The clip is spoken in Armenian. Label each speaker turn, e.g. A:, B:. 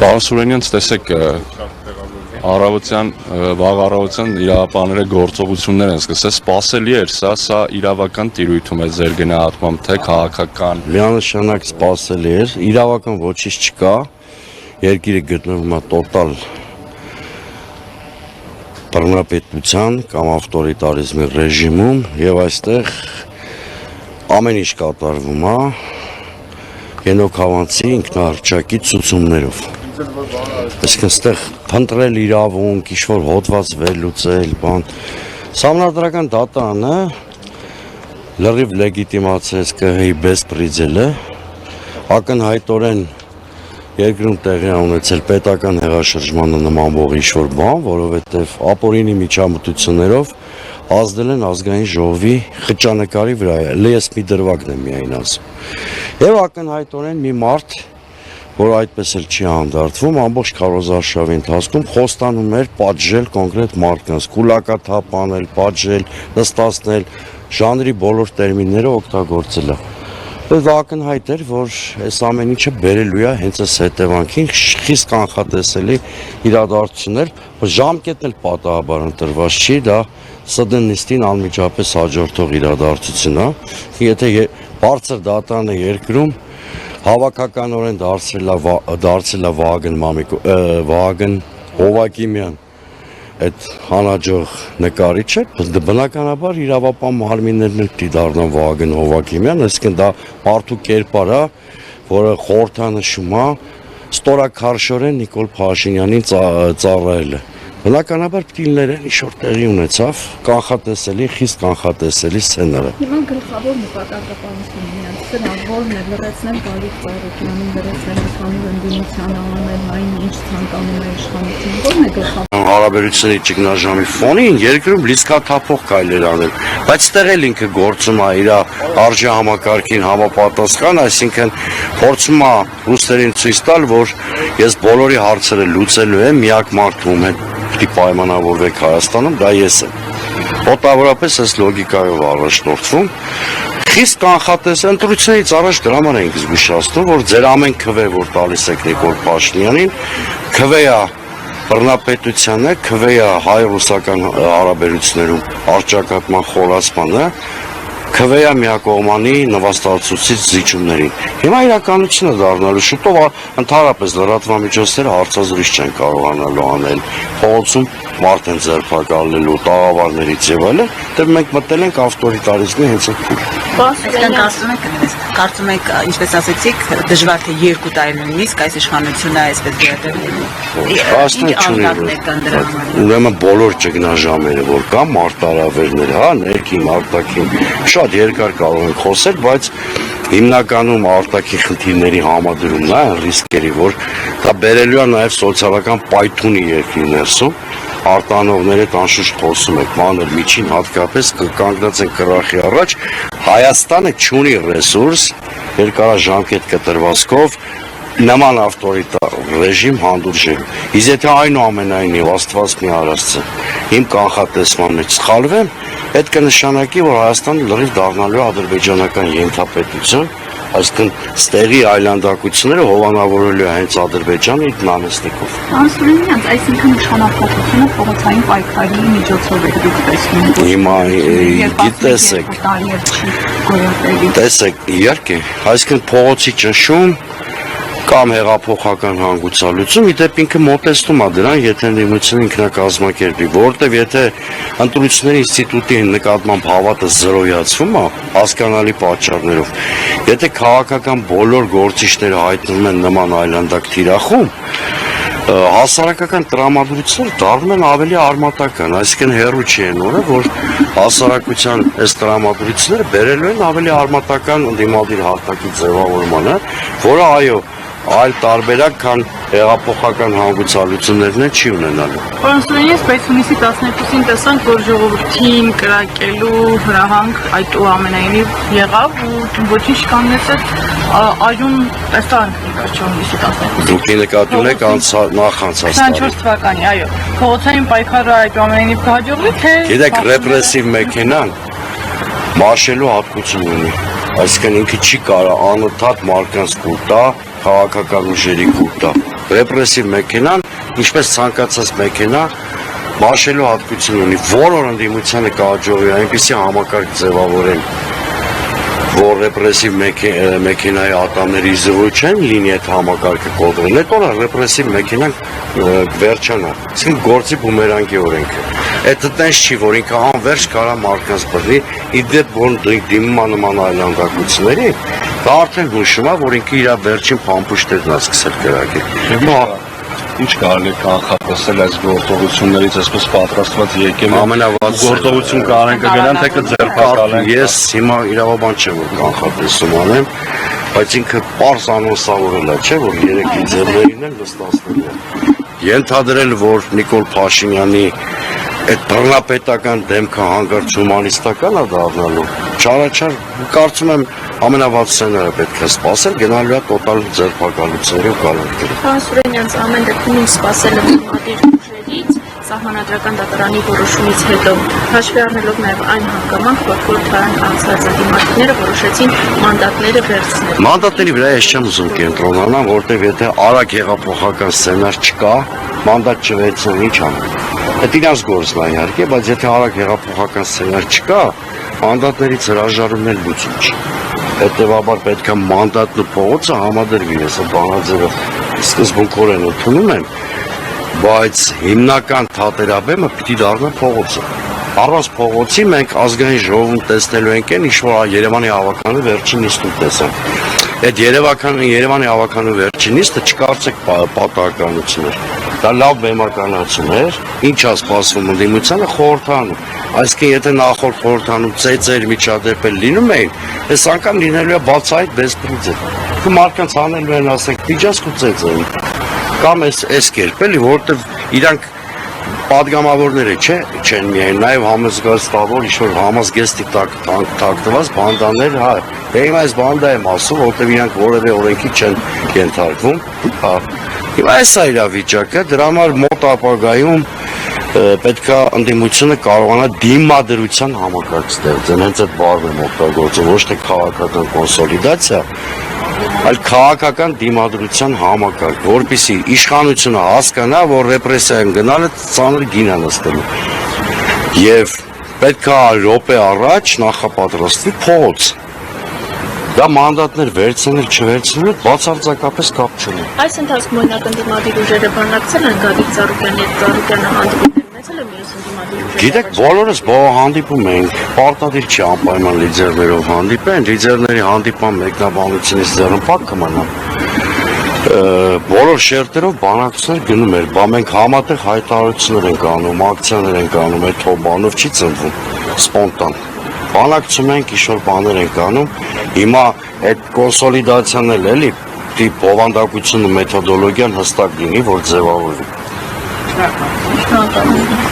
A: Պարոն Սուրենյան, տեսեք, վաղ առավոտյան իրավապահները գործողություններ են սկսել, սպասելի էր սա իրավական տիրույթում է ձեր գնահատմամբ, թե քաղաքական։
B: Միանշանակ սպասելի էր, իրավական ոչինչ չկա, երկիրը գտնվում է տոտալ բռնապետության կամ ավտորիտարիզմի ռեժիմում եւ այստեղ ամեն ինչ կատարվում է Ենոք Հավանցի ինքնահռչակի ցուցումներով։ Այսինքն այստեղ փնտրել իրավունք, ինչ-որ հոդված վերլուծել, բան։ Սահմանադրական դատարանը լրիվ լեգիտիմացրեց ԿՀ-ի բեսպրիձելը, ակնհայտորեն երկրում տեղի ունեցել պետական հեղաշրջմանը նմանվող ինչ-որ բան, որովհետև ապօրինի միջամտություններով ազդել են ազգային ժողովի խճանկարի վրա, ես մի դրվագն եմ միայն ասում։ Եվ ակնհայտորեն մի մարդ, որ այդպես էլ չի հանդարտվում, ամբողջ քարոզարշավի ընթացքում խոստանում էր պատժել կոնկրետ մարդկանց, կուլակաթափանել, պատժել, նստացնել, ժանրի բոլոր տերմինները օգտագործել է։ Դա ակնհայտ էր, որ այս ամեն ինչը բերելու է հենց այս հետևանքին խիստ կանխատեսելի իրադարձություններ, որ ժամկետն էլ պատահաբար ընտրված չի, դա ՍԴՆ-նիստին անմիջապես հաջորդող իրադարձություն է։ Եթե բարձր դատարանը երկրում հավաքականորեն դարձել է Վահագն Հովակիմյան այդ հանաջող նկարիչը, բնականաբար իրավապահ մարմիններն էլ պիտի դառնան Վահագն Հովակիմյան, այսինքն դա մարդու կերպար է, որը խորհրդանշում է ստորաքարշորեն Նիկոլ Փաշինյանին ծառայելը։ Բնականաբար պիտի լիներ ինչ-որ տեղի ունեցավ կանխատեսելի, խիստ կանխատեսելի սցենարը։
C: Հիմա գլխավոր նպատակը սրանք որն է լրացնել Գալիկ Ծառուկյանին, լրացնել իշխանուր ընդդիմության անանել, այն ինչ ցանկանում է իշխանությունը, որն է գլխավոր
B: հարաբերությունների ճգնաժամի ֆոնին երկրում լիցքաթափող քայլեր անել, բայց ստեղ էլ ինքը գործում է իր արժեհամակարգին համապատասխան, այսինքն փորձում է ռուսերին ցույց տալ, որ ես բոլորի հարցերը լուծելու եմ, միակ մարդը ում հետ պիտի պայմանավորվեք Հայաստանում, դա ես եմ։ Մոտավորապես այս լոգիկայով առաջնորդվում։ Խիստ կանխատես ընտրությունից առաջ դրա համար ենք զգուշացնում, որ ձեր ամեն քվե, որ տալիս եք Նիկոլ Փաշինյանին, քվե է բռնապետությանը, քվե է հայ-ռուսական հարաբերություններում առճակատման խորացմանը, քվե է միակողմանի նվաստացուցիչ զիջումներին։ Հիմա իրականությունը դառնալու շուտով ընդհանրապես լրատվամիջոցները հարցազրույց չեն կարողանալու անել, փողոցում մարդ են ձերբակալելու, տաղավարներից եւ այլն, դեռ մենք մտել ենք ավտորիտարիզմի հենց այդ
D: Կարծում եք, ինչպես ասեցիք, դժվար թե 2 տարի նույնիսկ այս իշխանությունը այսպես վերադառնալու։
B: Ուրեմն բոլոր ճգնաժամերը, որ կա, մարտահրավերները, հա, ներքին, արտաքին, շատ երկար կարող ենք խոսել, բայց հիմնականում արտաքին խնդիրների համադրումն է, ռիսկերի, որ դա բերելու է նաև սոցիալական պայթունի երկրի ներսում, արտանողները տանշուշտ խոսում եք, մանր միջին հատկապես կանգնած են կռախի առաջ, Հայաստանը չունի ռեսուրս, երկարաժամկետ կտրվածքով նման ավտորիտար ռեժիմ հանդուրժելու։ Իսկ եթե այնուամենայնիվ Աստված մի արածը իմ կանխատեսման մեջ սխալվեմ, այդ կնշանակի, որ Հայաստանը լրիվ դառնալու է ադրբեջանական ենթապետություն, այսինքն ստեղի այլանդակությունները հովանավորելու է հենց Ադրբեջանը իր նամեստիկով։
C: Անսուրենյան, այսինքն իշխանապողությունը փողոցային պայքարի միջոցով է դուք տեսնում։
B: Հիմա տեսեք, իհարկե, այսինքն փողոցի ճնշում կամ հեղափոխական հանգուցալուծում, իդեպ ինքը մոտեցնում է դրան, եթե ընդդիմությունը ինքնակազմակերպի, որովհետև եթե ընտրությունների ինստիտուտի նկատմամբ հավատը զրոյացվում է հասկանալի պատճառներով, եթե քաղաքական բոլոր գործիչները հայտնվում են նման այլանդակ թիրախում, հասարակական տրամադրությունները դառնում են ավելի արմատական, այսինքն հեռու չի են օրը, որ հասարակության այս տրամադրությունները բերելու են ավելի արմատական ընդդիմադիր հարթակի ձևավորմանը, որը այո, այլ տարբերակ, քան հեղափոխական հանգուցալուծություններն չի ունենալու։
E: Պարոն Սուրենյան, բայց հունիսի 12-ին տեսանք, որ ժողովրդին կրակելու հրահանգ այդուամենայնիվ եղավ ու ոչինչ կանեցեց այժմ տեսանք հունիսի 12-ին։
B: Դուք նկատում եք նախանցած
E: 24 թվականի, այո։ Փողոցային պայքարը այդուամենայնիվ կհաջողվի, թե
B: գիտեք, ռեպրեսիվ մեքենան մարշելու հատկություն ունի, այսինքն ինքը չի կարող անընդհատ մարդկանց կուտա քաղաքական ուժերի կուտա։ Ռեպրեսիվ մեքենան, ինչպես ցանկացած մեքենա, մաշելու հատկություն ունի, որ ընդդիմությանը կհաջողի այնպիսի համակարգ ձևավորել, որ ռեպրեսիվ մեքենայի ատամների զրույց չեն լինի այդ համակարգը կոտրել, հետո ռեպրեսիվ մեքենան վերջանա, իսկ գործի բումերանգի օրենքը։ Այդ տենց չի, որ ինքը անվերջ կարա մարդկանց բռնի, իդեպ որ դիմում նման այլանդակությունների, դա արդեն հուշում է, որ ինքը իր վերջին փամփուշտերն է սկսել կրակել։
A: Ինչ կարելի կանխատեսել այս գործողություններից, այսպես պատրաստված եկել գործողություն կանեն կգնան, թե կձերբակալեն։
B: Ես հիմա իրավաբան չեմ, որ կանխատեսում անեմ, բայց ինքը պարզ անոնսավորել է, չէ, որ 3 լիդերներին են վստահեցնել են։ Ենթադրել, որ Նիկոլ Փաշինյանի այդ բռնապետական դեմքը հանգարց հումանիստական է դառնալու, չարաչար կարծում եմ ամենավատ սցենարը պետք է սպասել, գնալու է տոտալ ձերբակալությունների ու կալանքների։
C: Պարոն Սուրենյան, ամեն դեպքում ինչ սպասել է դիմադիր ուժերից, սահմանադրական դատարանի որոշումից հետո, հաշվի առնելով նաև այն հանգամանք, որ խորհրդարան անցած դիմադիրները որոշեցին մանդատները վերցնել։
B: Մանդատների վրա ես չեմ ուզում կենտրոնանալ, որտեղ եթե արագ հեղափոխական սցենար չկա, մանդատ չվերցնեն ինչ անեն։ Այդ իրանց գործն է իհարկե, բայց եթե արագ հեղափոխական սցենար չկա, մանդատներից հրաժարումն էլ լուծում չի։ Հետևաբար պետք է մանդատն ու փողոցը համադրվի, ես բանաձևը սկզբունքորեն ընդունում եմ, բայց հիմնական թատերաբեմը պիտի դառնա փողոցը։ Առանց փողոցի մենք ազգային ժողովում տեսնելու ենք ինչ որ Երևանի հավաքանի վերջին նիստում տեսանք։ Այդ Երևանի հավաքանի վերջին նիստը չկարծեք պատահականություն էր։ Դա լավ բեմականացում էր, ինչ է սպասվում ընդդիմությանը խորհրդանում։ Այսինքն եթե նախորդ խորհրդանում ծեծեր միջադեպեր լինում էին, այս անգամ լինելու է բացահայտ բեսպրիձը։ Ու մարդկանց անելու են ասենք միջազգ ու ծեծեր։ Կամ այս կերպ էլի, որովհետև իրանք պատգամավորները չեն միայն, նաև համազգաստավոր ինչ-որ համազգեստի տակտված բանդաներ, հա, հիմա այս բանդա եմ ասում, որովհետև իրանք որևէ օրենքի չեն ենթարկվում, հա, հիմա այս է իրավիճակը, դրա համար մոտ ապագայում պետք է ընդդիմությունը կարողանա դիմադրության համակարգ ստեղծել, հենց այդ բառն եմ օգտագործում, ոչ թե քաղաքական կոնսոլիդացիա, այլ քաղաքական դիմադրության համակարգ, որպեսզի իշխանությունը հասկանա, որ ռեպրեսիայում գնալը ծանր գին է նստելու։ Եվ պետք է րոպե առաջ նախապատրաստվի փողոց։ Դա մանդատներ վերցնել, չվերցնել, բացարձակապես կապ չունի։
C: Այս ընթացքում օրինակ ընդդիմադիր ուժերը բանակցել են Գագիկ Ծառուկյանի հետ, Ծառուկյանը հանդիպել ունեցել է մյուս ընդդիմադիր ուժերի։
B: Գիտեք, բոլորս հանդիպում ենք, պարտադիր չի անպայման լիդերներով հանդիպեն, լիդերների հանդիպան մեկնաբանությունից ձեռնպատ կմնա։ Բոլոր շերտերով բանակցներ գնում էր, բա մենք համատեղ հայտարարություններ ենք անում, ակցիաներ ենք անում, այդ բանով չի ծնվում, սպոնտան։ Բանակցում ենք, ինչ-որ բաներ ենք անում, հիմա այդ կոնսոլիդացիան էլի, բովանդակությունը մեթոդոլոգիան հստակ լինի, որ ձևավորվի։